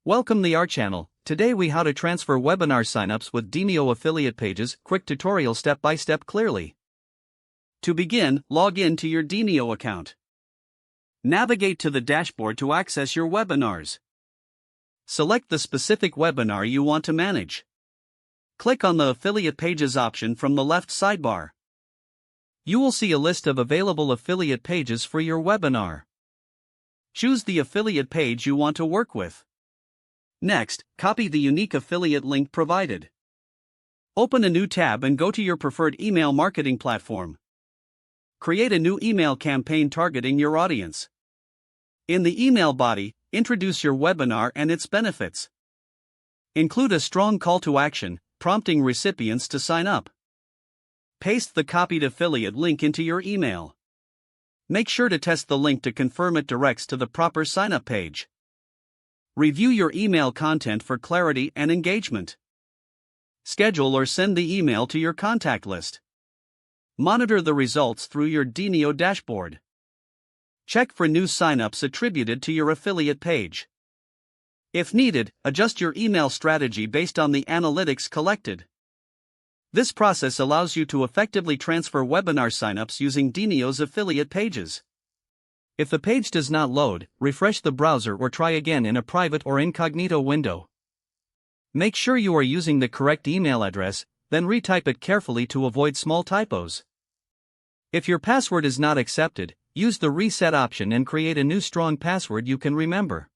Welcome to our channel. Today we how to transfer webinar signups with Demio affiliate pages. Quick tutorial step by step clearly. To begin, log in to your Demio account. Navigate to the dashboard to access your webinars. Select the specific webinar you want to manage. Click on the affiliate pages option from the left sidebar. You will see a list of available affiliate pages for your webinar. Choose the affiliate page you want to work with. Next, copy the unique affiliate link provided. Open a new tab and go to your preferred email marketing platform. Create a new email campaign targeting your audience. In the email body, introduce your webinar and its benefits. Include a strong call to action, prompting recipients to sign up. Paste the copied affiliate link into your email. Make sure to test the link to confirm it directs to the proper sign-up page. Review your email content for clarity and engagement. Schedule or send the email to your contact list. Monitor the results through your Demio dashboard. Check for new signups attributed to your affiliate page. If needed, adjust your email strategy based on the analytics collected. This process allows you to effectively transfer webinar signups using Demio's affiliate pages. If the page does not load, refresh the browser or try again in a private or incognito window. Make sure you are using the correct email address, then retype it carefully to avoid small typos. If your password is not accepted, use the reset option and create a new strong password you can remember.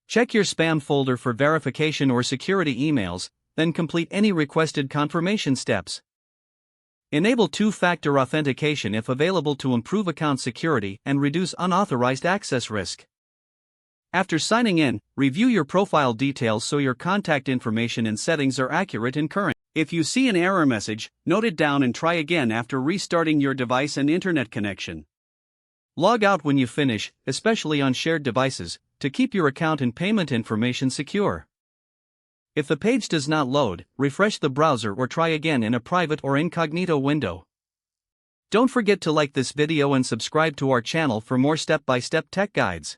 Check your spam folder for verification or security emails, then complete any requested confirmation steps. Enable two-factor authentication if available to improve account security and reduce unauthorized access risk. After signing in, review your profile details so your contact information and settings are accurate and current. If you see an error message, note it down and try again after restarting your device and internet connection. Log out when you finish, especially on shared devices, to keep your account and payment information secure. If the page does not load, refresh the browser or try again in a private or incognito window. Don't forget to like this video and subscribe to our channel for more step-by-step tech guides.